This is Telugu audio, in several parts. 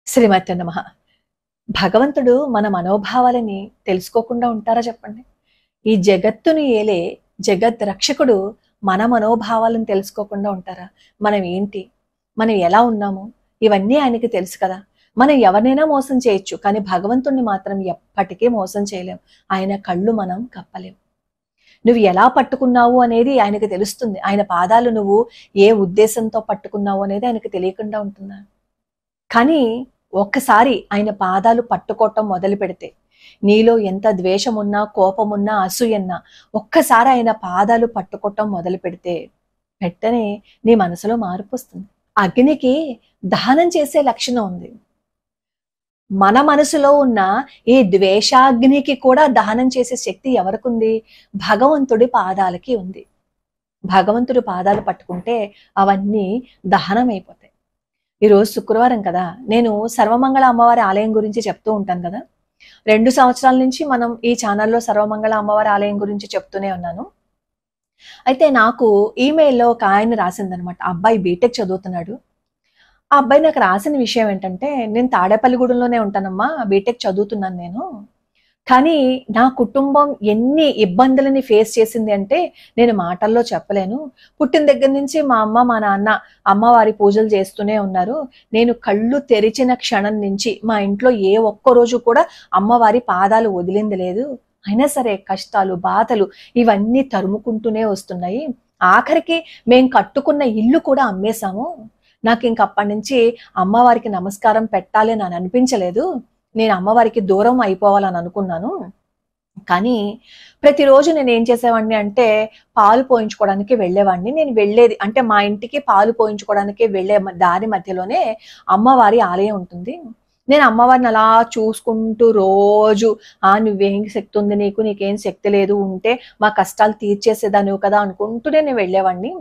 శ్రీమతి నమః. భగవంతుడు మన మనోభావాలని తెలుసుకోకుండా ఉంటారా చెప్పండి? ఈ జగత్తుని ఏలే జగత్ రక్షకుడు మన మనోభావాలను తెలుసుకోకుండా ఉంటారా? మనం ఏంటి? మనం ఎలా ఉన్నాము? ఇవన్నీ ఆయనకి తెలుసు కదా. మనం ఎవరినైనా మోసం చేయొచ్చు, కానీ భగవంతుణ్ణి మాత్రం ఎప్పటికీ మోసం చేయలేం. ఆయన కళ్ళు మనం కప్పలేం. నువ్వు ఎలా పట్టుకున్నావు అనేది ఆయనకి తెలుస్తుంది. ఆయన పాదాలు నువ్వు ఏ ఉద్దేశంతో పట్టుకున్నావు అనేది ఆయనకి తెలియకుండా ఉంటుందా? కానీ ఒక్కసారి ఆయన పాదాలు పట్టుకోవటం మొదలు పెడితే, నీలో ఎంత ద్వేషమున్నా, కోపమున్నా, అసూయన్నా ఒక్కసారి ఆయన పాదాలు పట్టుకోవటం మొదలు పెడితే వెంటనే నీ మనసులో మార్పు వస్తుంది. అగ్నికి దహనం చేసే లక్షణం ఉంది. మన మనసులో ఉన్న ఈ ద్వేషాగ్నికి కూడా దహనం చేసే శక్తి ఎవరికుంది? భగవంతుడి పాదాలకి ఉంది. భగవంతుడి పాదాలు పట్టుకుంటే అవన్నీ దహనం అయిపోతాయి. ఈరోజు శుక్రవారం కదా, నేను సర్వమంగళ అమ్మవారి ఆలయం గురించి చెప్తూ ఉంటాను కదా. 2 సంవత్సరాల నుంచి మనం ఈ ఛానల్లో సర్వమంగళ అమ్మవారి ఆలయం గురించి చెప్తూనే ఉన్నాను. అయితే నాకు ఈమెయిల్లో ఒక ఆయన రాసిందనమాట. ఆ అబ్బాయి బీటెక్ చదువుతున్నాడు. ఆ అబ్బాయి నాకు రాసిన విషయం ఏంటంటే, నేను తాడేపల్లిగూడెంలోనే ఉంటానమ్మా, బీటెక్ చదువుతున్నాను నేను. కానీ నా కుటుంబం ఎన్ని ఇబ్బందులని ఫేస్ చేసింది అంటే నేను మాటల్లో చెప్పలేను. పుట్టిన దగ్గర నుంచి మా అమ్మ మా నాన్న అమ్మవారి పూజలు చేస్తూనే ఉన్నారు. నేను కళ్ళు తెరిచిన క్షణం నుంచి మా ఇంట్లో ఏ ఒక్క రోజు కూడా అమ్మవారి పాదాలు వదిలింది లేదు. అయినా సరే కష్టాలు, బాధలు ఇవన్నీ తరుముకుంటూనే వస్తున్నాయి. ఆఖరికి మేము కట్టుకున్న ఇల్లు కూడా అమ్మేశాము. నాకు ఇంక అప్పటి నుంచి అమ్మవారికి నమస్కారం పెట్టాలి అని అనిపించలేదు. నేను అమ్మవారికి దూరం అయిపోవాలని అనుకున్నాను. కానీ ప్రతిరోజు నేను ఏం చేసేవాడిని అంటే, పాలు పోయించుకోవడానికి వెళ్ళేవాడిని. నేను వెళ్ళేది అంటే మా ఇంటికి పాలు పోయించుకోవడానికి వెళ్ళే దారి మధ్యలోనే అమ్మవారి ఆలయం ఉంటుంది. నేను అమ్మవారిని అలా చూసుకుంటూ రోజు నువ్వేం శక్తి ఉంది నీకు, నీకేం శక్తి లేదు, ఉంటే మా కష్టాలు తీర్చేసేదానివి కదా అనుకుంటూ నేను వెళ్ళేవాడిని.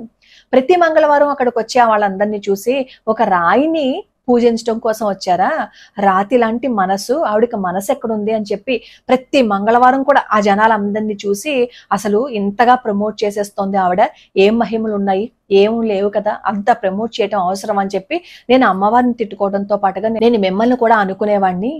ప్రతి మంగళవారం అక్కడికి వచ్చి వాళ్ళందరినీ చూసి, ఒక రాయిని పూజించడం కోసం వచ్చారా, రాతి లాంటి మనసు, ఆవిడకి మనసు ఎక్కడుంది అని చెప్పి ప్రతి మంగళవారం కూడా ఆ జనాలందరినీ చూసి, అసలు ఇంతగా ప్రమోట్ చేసేస్తోంది ఆవిడ, ఏం మహిమలు ఉన్నాయి, ఏం లేవు కదా, అంత ప్రమోట్ చేయడం అవసరం అని చెప్పి నేను అమ్మవారిని తిట్టుకోవడంతో పాటుగా నేను మిమ్మల్ని కూడా అనుకునేవాడిని.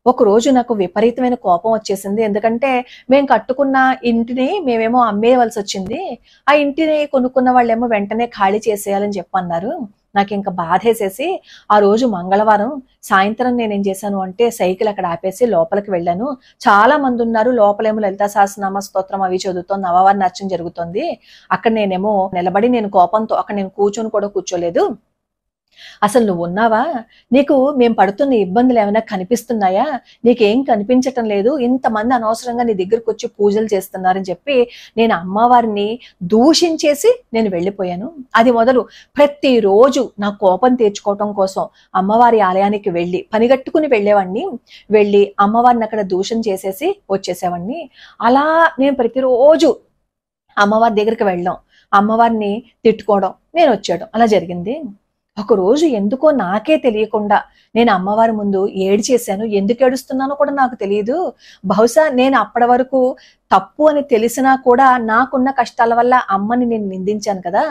ఒక రోజు నాకు విపరీతమైన కోపం వచ్చేసింది. ఎందుకంటే మేము కట్టుకున్న ఇంటిని మేమేమో అమ్మేయవలసి వచ్చింది. ఆ ఇంటిని కొనుక్కున్న వాళ్ళేమో వెంటనే ఖాళీ చేసేయాలని చెప్పన్నారు. నాకు ఇంకా బాధేసేసి ఆ రోజు మంగళవారం సాయంత్రం నేనేం చేశాను అంటే, సైకిల్ అక్కడ ఆపేసి లోపలికి వెళ్ళాను. చాలా మంది ఉన్నారు. లోపలేమో లలితా సహస్రనామ స్తోత్రం అవి చదువుతోంది, అమ్మవారి నర్చన జరుగుతోంది. అక్కడ నేనేమో నిలబడి నేను కోపంతో అక్కడ నేను కూర్చొని కూడా కూర్చోలేదు. అసలు నువ్వు ఉన్నావా? నీకు మేము పడుతున్న ఇబ్బందులు ఏమైనా కనిపిస్తున్నాయా? నీకేం కనిపించటం లేదు. ఇంతమంది అనవసరంగా నీ దగ్గరకు వచ్చి పూజలు చేస్తున్నారని చెప్పి నేను అమ్మవారిని దూషించేసి నేను వెళ్ళిపోయాను. అది మొదలు ప్రతిరోజు నా కోపం తీర్చుకోవటం కోసం అమ్మవారి ఆలయానికి వెళ్ళి పనిగట్టుకుని వెళ్ళేవాడిని. వెళ్ళి అమ్మవారిని అక్కడ దూషణ చేసేసి వచ్చేసేవాడిని. అలా నేను ప్రతిరోజు అమ్మవారి దగ్గరికి వెళ్ళడం, అమ్మవారిని తిట్టుకోవడం, నేను వచ్చేయడం అలా జరిగింది. ఒక రోజు ఎందుకో నాకే తెలియకుండా నేను అమ్మవారి ముందు ఏడ్చేశాను. ఎందుకు ఏడుస్తున్నానో కూడా నాకు తెలియదు. బహుశా నేను అప్పటి వరకు తప్పు అని తెలిసినా కూడా నాకున్న కష్టాల వల్ల అమ్మని నేను నిందించాను కదా,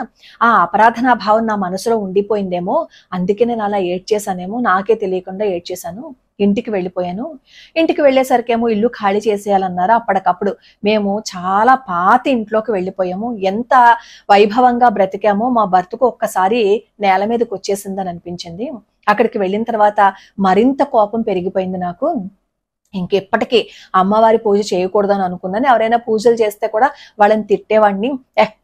ఆ అపరాధనా భావం నా మనసులో ఉండిపోయిందేమో, అందుకే నేను అలా ఏడ్చేశానేమో, నాకే తెలియకుండా ఏడ్చేశాను. ఇంటికి వెళ్ళిపోయాను. ఇంటికి వెళ్ళేసరికేమో ఇల్లు ఖాళీ చేసేయాలన్నారు. అప్పటికప్పుడు మేము చాలా పాత ఇంట్లోకి వెళ్ళిపోయాము. ఎంత వైభవంగా బ్రతికామో మా భర్తకు ఒక్కసారి నేల మీదకి వచ్చేసిందని అనిపించింది. అక్కడికి వెళ్ళిన తర్వాత మరింత కోపం పెరిగిపోయింది నాకు. ఇంకెప్పటికీ అమ్మవారి పూజ చేయకూడదని అనుకున్నాను. ఎవరైనా పూజలు చేస్తే కూడా వాళ్ళని తిట్టేవాడిని.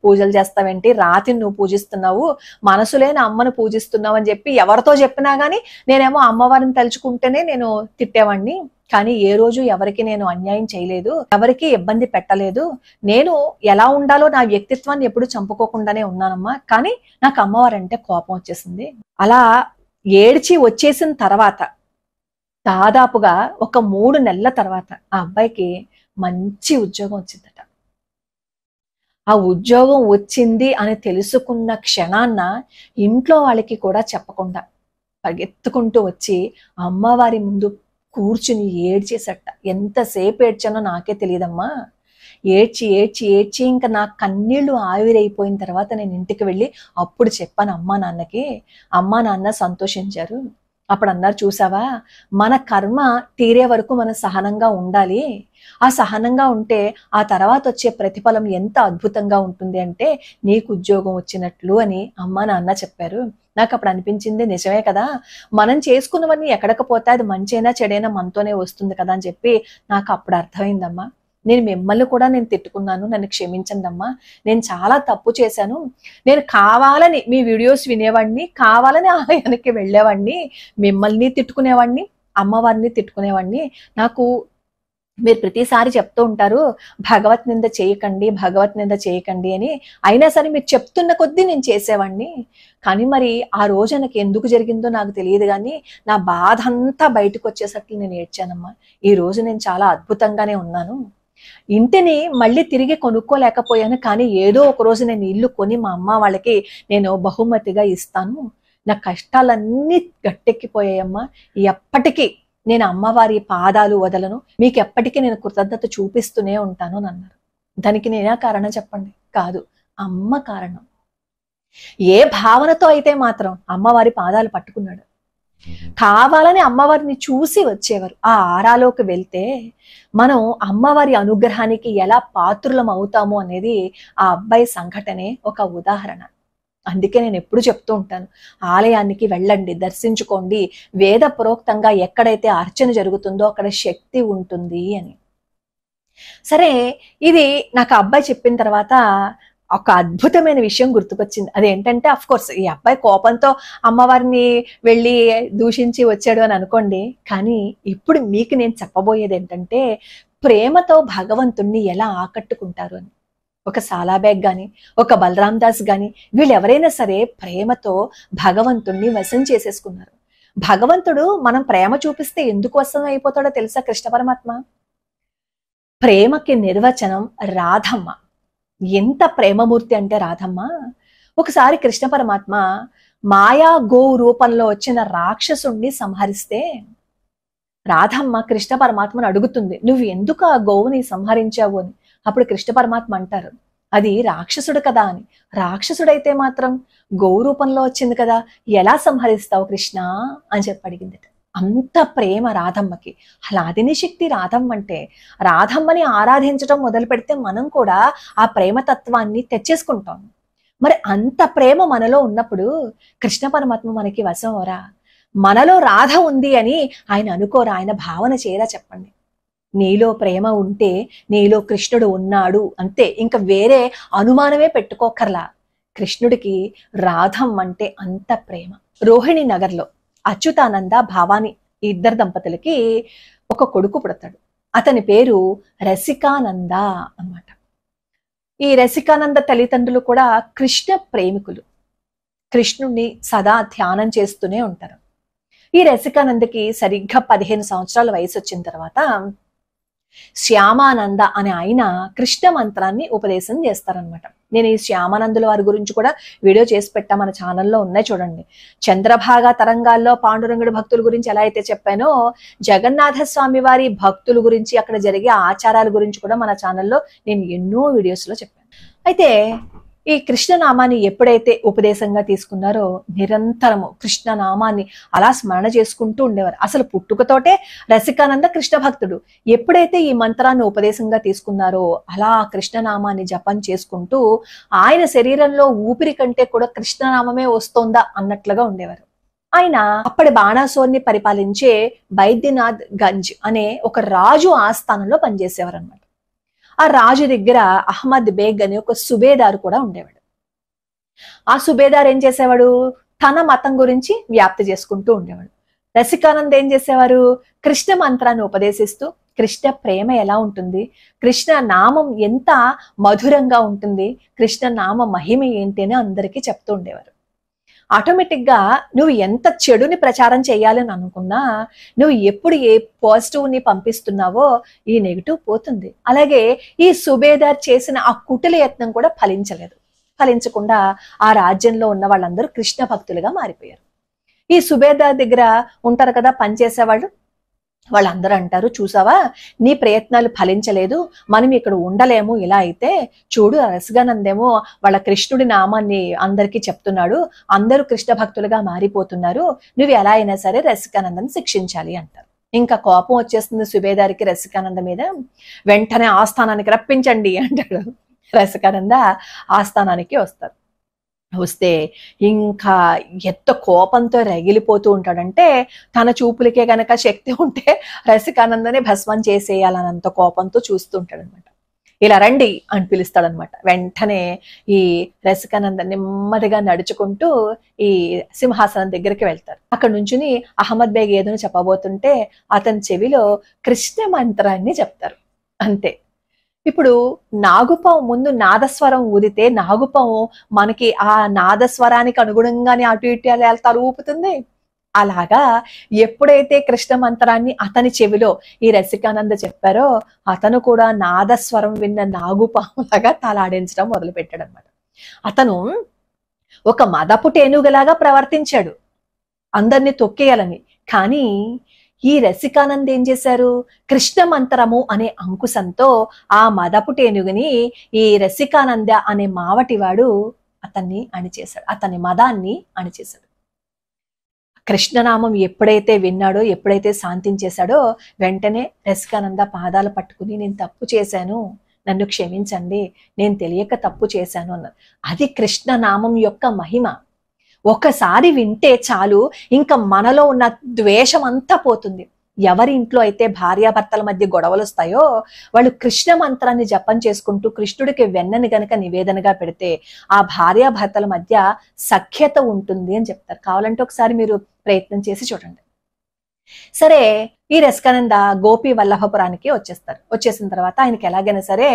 పూజలు చేస్తావేంటి, రాతిని నువ్వు పూజిస్తున్నావు, మనసు లేని అమ్మను పూజిస్తున్నావు అని చెప్పి ఎవరితో చెప్పినా గానీ నేనేమో అమ్మవారిని తలుచుకుంటేనే నేను తిట్టేవాడిని. కానీ ఏ రోజు ఎవరికి నేను అన్యాయం చేయలేదు, ఎవరికి ఇబ్బంది పెట్టలేదు. నేను ఎలా ఉండాలో నా వ్యక్తిత్వాన్ని ఎప్పుడు చంపుకోకుండానే ఉన్నానమ్మా. కానీ నాకు అమ్మవారంటే కోపం వచ్చేసింది. అలా ఏడ్చి వచ్చేసిన తర్వాత దాదాపుగా ఒక 3 నెలల తర్వాత ఆ అబ్బాయికి మంచి ఉద్యోగం వచ్చిందట. ఆ ఉద్యోగం వచ్చింది అని తెలుసుకున్న క్షణాన్న ఇంట్లో వాళ్ళకి కూడా చెప్పకుండా పరిగెత్తుకుంటూ వచ్చి అమ్మవారి ముందు కూర్చుని ఏడ్చేసట. ఎంతసేపు ఏడ్చానో నాకే తెలియదమ్మా. ఏడ్చి ఏడ్చి ఏడ్చి ఇంకా నా కన్నీళ్లు ఆవిరైపోయిన తర్వాత నేను ఇంటికి వెళ్ళి అప్పుడు చెప్పాను అమ్మా నాన్నకి. అమ్మా నాన్న సంతోషించారు. అప్పుడు అన్నారు, చూసావా, మన కర్మ తీరే వరకు మనం సహనంగా ఉండాలి. ఆ సహనంగా ఉంటే ఆ తర్వాత వచ్చే ప్రతిఫలం ఎంత అద్భుతంగా ఉంటుంది అంటే నీకు ఉద్యోగం వచ్చినట్లు అని అమ్మ నాన్న చెప్పారు. నాకు అప్పుడు అనిపించింది, నిజమే కదా, మనం చేసుకున్నవన్నీ ఎక్కడికి పోతే అది మంచైనా చెడైనా మనతోనే వస్తుంది కదా అని చెప్పి నాకు అప్పుడు అర్థమైందమ్మా. నేను మిమ్మల్ని కూడా నేను తిట్టుకున్నాను, నన్ను క్షమించండి అమ్మా, నేను చాలా తప్పు చేశాను. నేను కావాలని మీ వీడియోస్ వినేవాడిని, కావాలని ఆలయానికి వెళ్ళేవాడిని, మిమ్మల్ని తిట్టుకునేవాడిని, అమ్మవారిని తిట్టుకునేవాడిని. నాకు మీరు ప్రతిసారి చెప్తూ ఉంటారు భగవత్ నింద చేయకండి, భగవత్ నింద చేయకండి అని. అయినా సరే మీరు చెప్తున్న కొద్దీ నేను చేసేవాడిని. కానీ మరి ఆ రోజు నాకు ఎందుకు జరిగిందో నాకు తెలియదు, కానీ నా బాధ అంతా బయటకు వచ్చేసరికి నేను ఏడ్చానమ్మా. ఈ రోజు నేను చాలా అద్భుతంగానే ఉన్నాను. ఇంటిని మళ్ళీ తిరిగి కొనుక్కోలేకపోయాను, కానీ ఏదో ఒక రోజు నేను ఇల్లు కొని మా అమ్మ వాళ్ళకి నేను బహుమతిగా ఇస్తాను. నా కష్టాలన్నీ గట్టెక్కిపోయాయమ్మా. ఎప్పటికీ నేను అమ్మవారి పాదాలు వదలను, మీకు ఎప్పటికీ నేను కృతజ్ఞత చూపిస్తూనే ఉంటాను అని అన్నారు. దానికి నేనే కారణం చెప్పండి? కాదు, అమ్మ కారణం. ఏ భావనతో అయితే మాత్రం అమ్మవారి పాదాలు పట్టుకున్నాడు, కావాలని అమ్మవారిని చూసి వచ్చేవారు. ఆ ఆరాలోకి వెళ్తే మనం అమ్మవారి అనుగ్రహానికి ఎలా పాత్రులం అవుతాము అనేది ఆ అబ్బాయి సంఘటనే ఒక ఉదాహరణ. అందుకే నేను ఎప్పుడు చెప్తూ ఉంటాను, ఆలయానికి వెళ్ళండి, దర్శించుకోండి, వేద ప్రోక్తంగా ఎక్కడైతే అర్చన జరుగుతుందో అక్కడ శక్తి ఉంటుంది అని. సరే, ఇది నాకు ఆ అబ్బాయి చెప్పిన తర్వాత ఒక అద్భుతమైన విషయం గుర్తుకొచ్చింది. అదేంటంటే, అఫ్ కోర్స్ ఈ అబ్బాయి కోపంతో అమ్మవారిని వెళ్ళి దూషించి వచ్చాడు అని అనుకోండి, కానీ ఇప్పుడు మీకు నేను చెప్పబోయేది ఏంటంటే ప్రేమతో భగవంతుణ్ణి ఎలా ఆకట్టుకుంటారు అని. ఒక సాలాబేగ్ గాని, ఒక బలరాం దాస్ గాని, వీళ్ళు ఎవరైనా సరే ప్రేమతో భగవంతుణ్ణి వశం చేసేసుకున్నారు. భగవంతుడు మనం ప్రేమ చూపిస్తే ఎందుకు వశం అయిపోతాడో తెలుసా కృష్ణ పరమాత్మ? ప్రేమకి నిర్వచనం రాధమ్మ. ఎంత ప్రేమమూర్తి అంటే రాధమ్మ. ఒకసారి కృష్ణ పరమాత్మ మాయా గోవు రూపంలో వచ్చిన రాక్షసుణ్ణి సంహరిస్తే రాధమ్మ కృష్ణ పరమాత్మను అడుగుతుంది, నువ్వు ఎందుకు ఆ గోవుని సంహరించావు అని. అప్పుడు కృష్ణ పరమాత్మ అంటారు, అది రాక్షసుడు కదా అని. రాక్షసుడైతే మాత్రం గోవు రూపంలో వచ్చింది కదా, ఎలా సంహరిస్తావు కృష్ణ అని చెప్పి అడిగింది. అంత ప్రేమ రాధమ్మకి. హలాదిని శక్తి రాధమ్మ అంటే. రాధమ్మని ఆరాధించడం మొదలు పెడితే మనం కూడా ఆ ప్రేమతత్వాన్ని తెచ్చేసుకుంటాం. మరి అంత ప్రేమ మనలో ఉన్నప్పుడు కృష్ణ పరమాత్మ మనకి వశం అవరా? మనలో రాధ ఉంది అని ఆయన అనుకోరా? ఆయన భావన చేయరా చెప్పండి? నీలో ప్రేమ ఉంటే నీలో కృష్ణుడు ఉన్నాడు అంతే, ఇంకా వేరే అనుమానమే పెట్టుకోకర్లా. కృష్ణుడికి రాధమ్మ అంటే అంత ప్రేమ. రోహిణి నగర్లో అచ్యుతానంద భావాని ఇద్దరు దంపతులకి ఒక కొడుకు పుడతాడు. అతని పేరు రసికానంద అన్నమాట. ఈ రసికానంద తల్లిదండ్రులు కూడా కృష్ణ ప్రేమికులు, కృష్ణుణ్ణి సదా ధ్యానం చేస్తూనే ఉంటారు. ఈ రసికానందకి సరిగ్గా 15 సంవత్సరాల వయసు వచ్చిన తర్వాత శ్యామానంద అనే ఆయన కృష్ణ మంత్రాన్ని ఉపదేశం చేస్తారనమాట. నేను ఈ శ్యామానందుల వారి గురించి కూడా వీడియో చేసి పెట్టా, మన ఛానల్లో ఉన్నాయి చూడండి. చంద్రభాగా తరంగాల్లో పాండురంగుడి భక్తుల గురించి ఎలా అయితే చెప్పానో, జగన్నాథ స్వామి వారి భక్తుల గురించి, అక్కడ జరిగే ఆచారాల గురించి కూడా మన ఛానల్లో నేను ఎన్నో వీడియోస్ లో చెప్పాను. అయితే ఈ కృష్ణనామాన్ని ఎప్పుడైతే ఉపదేశంగా తీసుకున్నారో నిరంతరము కృష్ణనామాన్ని అలా స్మరణ చేసుకుంటూ ఉండేవారు. అసలు పుట్టుకతోటే రసికానంద కృష్ణ భక్తుడు. ఎప్పుడైతే ఈ మంత్రాన్ని ఉపదేశంగా తీసుకున్నారో అలా కృష్ణనామాన్ని జపం చేసుకుంటూ ఆయన శరీరంలో ఊపిరి కంటే కూడా కృష్ణనామమే వస్తోందా అన్నట్లుగా ఉండేవారు. ఆయన అప్పటి బాణాసోర్ని పరిపాలించే బైద్యనాథ్ గంజ్ అనే ఒక రాజు ఆస్థానంలో పనిచేసేవారు అనమాట. ఆ రాజు దగ్గర అహ్మద్ బేగ్ అనే ఒక సుబేదారు కూడా ఉండేవాడు. ఆ సుబేదార్ ఏం చేసేవాడు? తన మతం గురించి వ్యాప్తి చేసుకుంటూ ఉండేవాడు. రసికానంద్ ఏం చేసేవారు? కృష్ణ మంత్రాన్ని ఉపదేశిస్తూ కృష్ణ ప్రేమ ఎలా ఉంటుంది, కృష్ణ నామం ఎంత మధురంగా ఉంటుంది, కృష్ణ నామ మహిమ ఏంటి అని అందరికీ చెప్తూ ఉండేవారు. ఆటోమేటిక్ గా నువ్వు ఎంత చెడుని ప్రచారం చేయాలని అనుకున్నా, నువ్వు ఎప్పుడు ఏ పాజిటివ్ ని పంపిస్తున్నావో ఈ నెగిటివ్ పోతుంది. అలాగే ఈ సుబేదార్ చేసిన ఆ కుటిల యత్నం కూడా ఫలించకుండా ఆ రాజ్యంలో ఉన్న వాళ్ళందరూ కృష్ణ భక్తులుగా మారిపోయారు. ఈ సుబేదార్ దగ్గర ఉంటారు కదా పనిచేసేవాళ్ళు, వాళ్ళందరూ అంటారు, చూసావా నీ ప్రయత్నాలు ఫలించలేదు, మనం ఇక్కడ ఉండలేము, ఇలా అయితే చూడు రసికానందేమో వాళ్ళ కృష్ణుడి నామాన్ని అందరికీ చెప్తున్నాడు, అందరూ కృష్ణ భక్తులుగా మారిపోతున్నారు, నువ్వు ఎలా అయినా సరే రసికానందని శిక్షించాలి అంటారు. ఇంకా కోపం వచ్చేస్తుంది సుబేదారికి రసికానంద మీద. వెంటనే ఆస్థానానికి రప్పించండి అంటాడు. రసికానంద ఆస్థానానికి వస్తారు. వస్తే ఇంకా ఎంత కోపంతో రగిలిపోతూ ఉంటాడంటే, తన చూపులకే గనక శక్తి ఉంటే రసికానందని భస్మం చేసేయాలన్నంత కోపంతో చూస్తూ ఉంటాడనమాట. ఇలా రండి అని పిలుస్తాడనమాట. వెంటనే ఈ రసికానంద నెమ్మదిగా నడుచుకుంటూ ఈ సింహాసనం దగ్గరికి వెళ్తారు. అక్కడ నుంచుని అహ్మద్ బేగ్ ఏదో చెప్పబోతుంటే అతని చెవిలో కృష్ణ మంత్రాన్ని చెప్తారు. అంతే. ఇప్పుడు నాగుపాము ముందు నాదస్వరం ఊదితే నాగుపాము మనకి ఆ నాదస్వరానికి అనుగుణంగానే అటు ఇటు వెళ్తారు ఊపుతుంది. అలాగా ఎప్పుడైతే కృష్ణ మంత్రాన్ని అతని చెవిలో ఈ రసికానంద చెప్పారో అతను కూడా నాదస్వరం విన్న నాగుపాములాగా తలాడించడం మొదలు పెట్టాడు అనమాట. అతను ఒక మదపు టేనుగులాగా ప్రవర్తించాడు అందరినీ తొక్కేయాలని. కానీ ఈ రసికానంద్ ఏం చేశారు, కృష్ణ మంత్రము అనే అంకుశంతో ఆ మదపు టేనుగుని ఈ రసికానంద అనే మావటివాడు అతన్ని అణిచేశాడు, అతని మదాన్ని అణిచేశాడు. కృష్ణనామం ఎప్పుడైతే విన్నాడో, ఎప్పుడైతే శాంతించేశాడో వెంటనే రసికానంద పాదాలు పట్టుకుని నేను తప్పు చేశాను, నన్ను క్షమించండి, నేను తెలియక తప్పు చేశాను అన్నారు. అది కృష్ణనామం యొక్క మహిమ. ఒకసారి వింటే చాలు, ఇంకా మనలో ఉన్న ద్వేషం అంతా పోతుంది. ఎవరి ఇంట్లో అయితే భార్యాభర్తల మధ్య గొడవలు వస్తాయో వాళ్ళు కృష్ణ మంత్రాన్ని జపం చేసుకుంటూ కృష్ణుడికి వెన్నని గనక నివేదనగా పెడితే ఆ భార్యాభర్తల మధ్య సఖ్యత ఉంటుంది అని చెప్తారు. కావాలంటే ఒకసారి మీరు ప్రయత్నం చేసి చూడండి. సరే, ఈ రసికానంద గోపి వల్లభపురానికి వచ్చేస్తారు. వచ్చేసిన తర్వాత ఆయనకి ఎలాగైనా సరే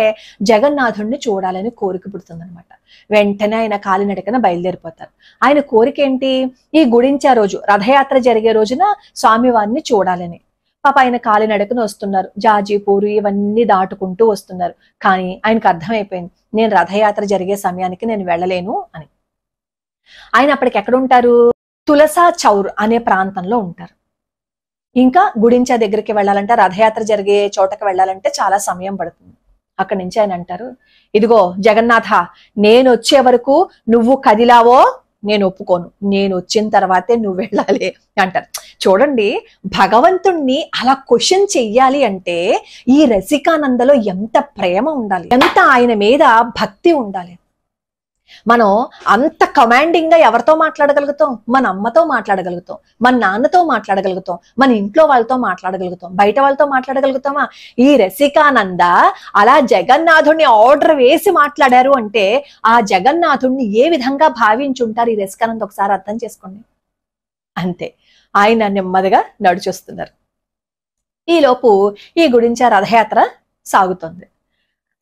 జగన్నాథుడిని చూడాలని కోరిక పుడుతుంది అనమాట. వెంటనే ఆయన కాలినడకన బయలుదేరిపోతారు. ఆయన కోరిక ఏంటి, ఈ గుడించే రోజు రథయాత్ర జరిగే రోజున స్వామివారిని చూడాలని. పాప ఆయన కాలినడకన వస్తున్నారు, జాజీపూరు ఇవన్నీ దాటుకుంటూ వస్తున్నారు. కానీ ఆయనకు అర్థమైపోయింది, నేను రథయాత్ర జరిగే సమయానికి నేను వెళ్ళలేను అని. ఆయన అప్పటికి ఎక్కడ ఉంటారు, తులసా చౌర్ అనే ప్రాంతంలో ఉంటారు. ఇంకా గుడించా దగ్గరికి వెళ్ళాలంటే, రథయాత్ర జరిగే చోటకి వెళ్ళాలంటే చాలా సమయం పడుతుంది. అక్కడి నుంచి ఆయన అంటారు, ఇదిగో జగన్నాథ, నేను వచ్చే వరకు నువ్వు కదిలావో నేను ఒప్పుకోను, నేను వచ్చిన తర్వాతే నువ్వు వెళ్ళాలి అంటారు. చూడండి, భగవంతుణ్ణి అలా క్వశ్చన్ చెయ్యాలి అంటే ఈ రసికానందలో ఎంత ప్రేమ ఉండాలి, ఎంత ఆయన మీద భక్తి ఉండాలి. మనం అంత కమాండింగ్ గా ఎవరితో మాట్లాడగలుగుతాం, మన అమ్మతో మాట్లాడగలుగుతాం, మన నాన్నతో మాట్లాడగలుగుతాం, మన ఇంట్లో వాళ్ళతో మాట్లాడగలుగుతాం, బయట వాళ్ళతో మాట్లాడగలుగుతామా? ఈ రసికానంద అలా జగన్నాథుడిని ఆర్డర్ వేసి మాట్లాడారు అంటే ఆ జగన్నాథుడిని ఏ విధంగా భావించుంటారు ఈ రసికానంద, ఒకసారి అర్థం చేసుకోండి. అంతే, ఆయన నెమ్మదిగా నడిచొస్తున్నారు. ఈలోపు ఈ గుడించా రథయాత్ర సాగుతుంది.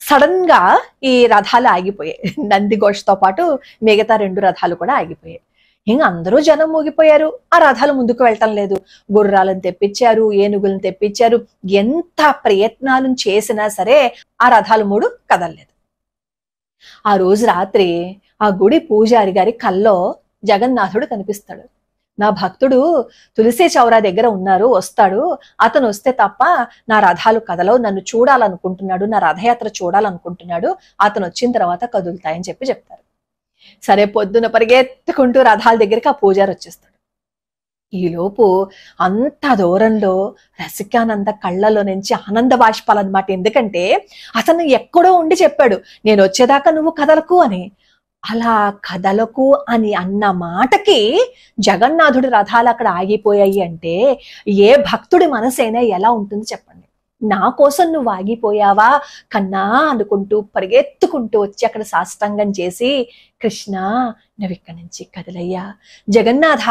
సడన్ గా ఈ రథాలు ఆగిపోయాయి. నందిఘోష్తో పాటు మిగతా 2 రథాలు కూడా ఆగిపోయాయి. ఇంకా అందరూ జనం మూగిపోయారు. ఆ రథాలు ముందుకు వెళ్ళటం లేదు. గుర్రాలను తెప్పించారు, ఏనుగులను తెప్పించారు, ఎంత ప్రయత్నాలను చేసినా సరే ఆ రథాలు 3 కదలలేదు. ఆ రోజు రాత్రి ఆ గుడి పూజారి గారి కల్లో జగన్నాథుడు కనిపిస్తాడు. నా భక్తుడు తులసి చౌరా దగ్గర ఉన్నారు, వస్తాడు, అతను వస్తే తప్ప నా రథాలు కదలవు, నన్ను చూడాలనుకుంటున్నాడు, నా రథయాత్ర చూడాలనుకుంటున్నాడు, అతను వచ్చిన తర్వాత కదులుతాయని చెప్తారు. సరే, పొద్దున పరిగెత్తుకుంటూ రథాల దగ్గరికి ఆ పూజారి వచ్చేస్తాడు. ఈలోపు అంత దూరంలో రసికానంద కళ్ళలో నుంచి ఆనంద బాష్పాలు అన్నమాట. ఎందుకంటే అతను ఎక్కడో ఉండి చెప్పాడు, నేను వచ్చేదాకా నువ్వు కదలకు అని. అలా కదలకు అని అన్న మాటకి జగన్నాథుడి రథాలు అక్కడ ఆగిపోయాయి అంటే ఏ భక్తుడి మనసైనా ఎలా ఉంటుంది చెప్పండి. నా కోసం నువ్వు ఆగిపోయావా కన్నా అనుకుంటూ పరిగెత్తుకుంటూ వచ్చి అక్కడ సాష్టాంగం చేసి, కృష్ణ నువ్వు ఇక్కడి నుంచి కదిలయ్యా, జగన్నాథ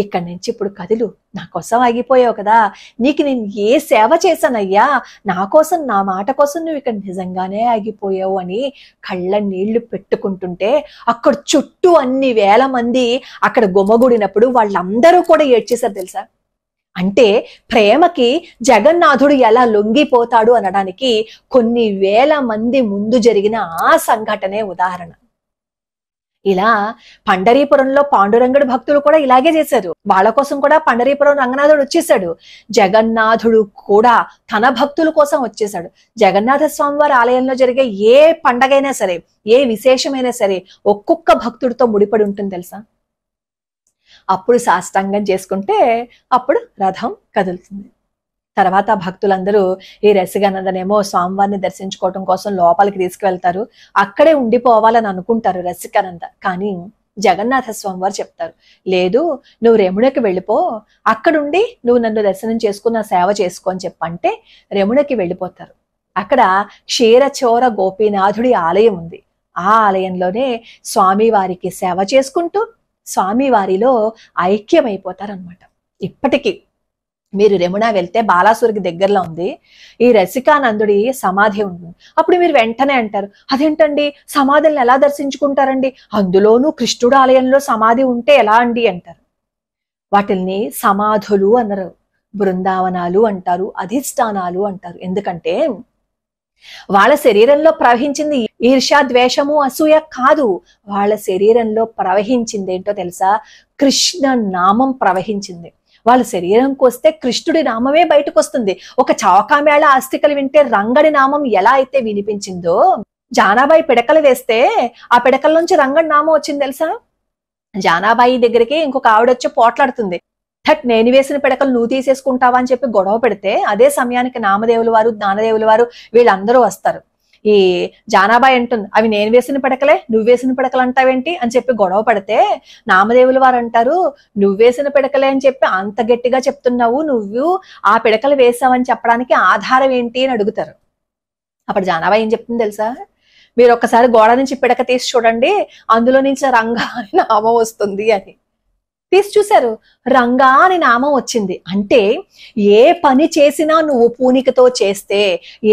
ఇక్కడి నుంచి ఇప్పుడు కదులు, నా కోసం ఆగిపోయావు కదా, నీకు నేను ఏ సేవ చేశానయ్యా, నా కోసం, నా మాట కోసం నువ్వు ఇక్కడ నిజంగానే ఆగిపోయావు అని కళ్ళ నీళ్లు పెట్టుకుంటుంటే అక్కడ చుట్టూ అన్ని వేల మంది అక్కడ గుమ్మగుడినప్పుడు వాళ్ళందరూ కూడా ఏడ్చేశారు తెలుసా. అంటే ప్రేమకి జగన్నాథుడు ఎలా లొంగిపోతాడు అనడానికి కొన్ని వేల మంది ముందు జరిగిన ఆ సంఘటనే ఉదాహరణ. ఇలా పండరీపురంలో పాండురంగుడు భక్తులు కూడా ఇలాగే చేశారు. వాళ్ళ కోసం కూడా పండరీపురం రంగనాథుడు వచ్చేసాడు. జగన్నాథుడు కూడా తన భక్తుల కోసం వచ్చేసాడు. జగన్నాథ స్వామి వారి ఆలయంలో జరిగే ఏ పండగైనా సరే, ఏ విశేషమైనా సరే ఒక్కొక్క భక్తుడితో ముడిపడి ఉంటుంది తెలుసా. అప్పుడు సాష్టాంగం చేసుకుంటే అప్పుడు రథం కదులుతుంది. తర్వాత భక్తులందరూ ఈ రసికానందనేమో స్వామివారిని దర్శించుకోవటం కోసం లోపలికి తీసుకువెళ్తారు. అక్కడే ఉండిపోవాలని అనుకుంటారు రసికానంద. కానీ జగన్నాథ స్వామి వారు చెప్తారు, లేదు నువ్వు రెమునకి వెళ్ళిపో, అక్కడుండి నువ్వు నన్ను దర్శనం చేసుకున్న సేవ చేసుకో అని చెప్పంటే రెమునకి వెళ్ళిపోతారు. అక్కడ క్షీరచోర గోపీనాథుడి ఆలయం ఉంది. ఆ ఆలయంలోనే స్వామివారికి సేవ చేసుకుంటూ స్వామివారిలో ఐక్యమైపోతారనమాట. ఇప్పటికీ మీరు రెమున వెళ్తే బాలాసూరికి దగ్గరలో ఉంది, ఈ రసికానందుడి సమాధి ఉంటుంది. అప్పుడు మీరు వెంటనే అంటారు, అదేంటండి సమాధులను ఎలా దర్శించుకుంటారండి, అందులోనూ కృష్ణుడు ఆలయంలో సమాధి ఉంటే ఎలా అండి అంటారు. వాటిల్ని సమాధులు అన్నారు, బృందావనాలు అంటారు, అధిష్టానాలు అంటారు. ఎందుకంటే వాళ్ళ శరీరంలో ప్రవహించింది ఈర్ష్య, ద్వేషము, అసూయ కాదు. వాళ్ళ శరీరంలో ప్రవహించింది ఏంటో తెలుసా, కృష్ణ నామం ప్రవహించింది. వాళ్ళ శరీరంకి వస్తే కృష్ణుడి నామమే బయటకు వస్తుంది. ఒక చౌకామేళ ఆస్తికలు వింటే రంగడి నామం ఎలా అయితే వినిపించిందో, జానాబాయి పిడకలు వేస్తే ఆ పిడకల నుంచి రంగడి నామం వచ్చింది తెలుసా. జానాబాయి దగ్గరికి ఇంకొక ఆవిడ వచ్చి పోట్లాడుతుంది, నేను వేసిన పిడకలు నువ్వు తీసేసుకుంటావా అని చెప్పి గొడవ పెడితే, అదే సమయానికి నామదేవుల వారు, జ్ఞానదేవుల వారు వీళ్ళందరూ వస్తారు. ఈ జానాబాయి అంటుంది, అవి నేను వేసిన పిడకలే, నువ్వు వేసిన పిడకలు అంటావేంటి అని చెప్పి గొడవ పడితే, నామదేవుల వారు అంటారు, నువ్వు వేసిన పిడకలే అని చెప్పి అంత గట్టిగా చెప్తున్నావు, నువ్వు ఆ పిడకలు వేసావని చెప్పడానికి ఆధారం ఏంటి అని అడుగుతారు. అప్పుడు జానాబాయి ఏం చెప్తుంది తెలుసా, మీరు ఒక్కసారి గోడ నుంచి పిడక తీసి చూడండి, అందులో నుంచి రంగా అని నామం వస్తుంది అని. తీసి చూశారు, రంగా అని నామం వచ్చింది. అంటే ఏ పని చేసినా నువ్వు పూనికతో చేస్తే,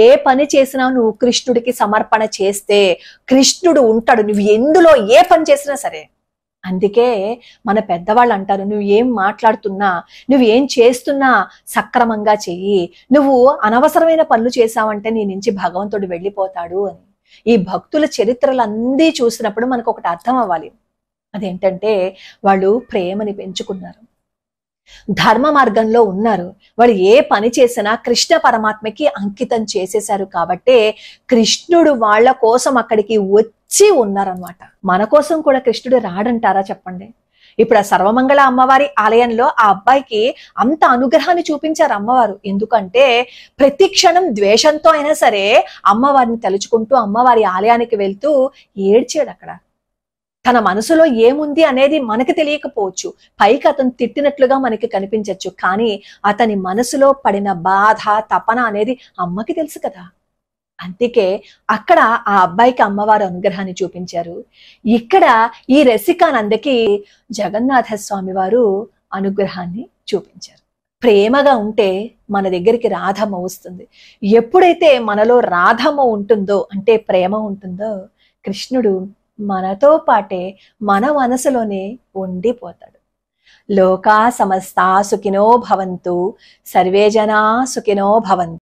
ఏ పని చేసినా నువ్వు కృష్ణుడికి సమర్పణ చేస్తే కృష్ణుడు ఉంటాడు, నువ్వు ఎందులో ఏ పని చేసినా సరే. అందుకే మన పెద్దవాళ్ళు అంటారు, నువ్వు ఏం మాట్లాడుతున్నా, నువ్వు ఏం చేస్తున్నా సక్రమంగా చెయ్యి, నువ్వు అనవసరమైన పనులు చేశావంటే నీ నుంచి భగవంతుడు వెళ్ళిపోతాడు అని. ఈ భక్తుల చరిత్రలన్నీ చూసినప్పుడు మనకు ఒకటి అర్థం అవ్వాలి, అదేంటంటే వాళ్ళు ప్రేమని పెంచుకున్నారు, ధర్మ మార్గంలో ఉన్నారు, వాళ్ళు ఏ పని చేసినా కృష్ణ పరమాత్మకి అంకితం చేసేశారు. కాబట్టే కృష్ణుడు వాళ్ళ కోసం అక్కడికి వచ్చి ఉన్నారనమాట. మన కోసం కూడా కృష్ణుడు రాడంటారా చెప్పండి. ఇప్పుడు ఆ సర్వమంగళ అమ్మవారి ఆలయంలో ఆ అబ్బాయికి అంత అనుగ్రహాన్ని చూపించారు అమ్మవారు. ఎందుకంటే ప్రతి క్షణం ద్వేషంతో అయినా సరే అమ్మవారిని తలుచుకుంటూ అమ్మవారి ఆలయానికి వెళ్తూ ఏడ్చాడు. అక్కడ తన మనసులో ఏముంది అనేది మనకి తెలియకపోవచ్చు, పైకి అతను తిట్టినట్లుగా మనకి కనిపించవచ్చు, కానీ అతని మనసులో పడిన బాధ, తపన అనేది అమ్మకి తెలుసు కదా. అందుకే అక్కడ ఆ అబ్బాయికి అమ్మవారు అనుగ్రహాన్ని చూపించారు. ఇక్కడ ఈ రసికానందకి జగన్నాథ స్వామి వారు అనుగ్రహాన్ని చూపించారు. ప్రేమగా ఉంటే మన దగ్గరికి రాధమ్మ వస్తుంది. ఎప్పుడైతే మనలో రాధమ్మ ఉంటుందో, అంటే ప్రేమ ఉంటుందో, కృష్ణుడు మనతో పాటే మన మనసులోనే ఉండిపోతాడు. లోకా సమస్తా సుఖినో భవంతు, సర్వే జనా సుఖినో భవంతు.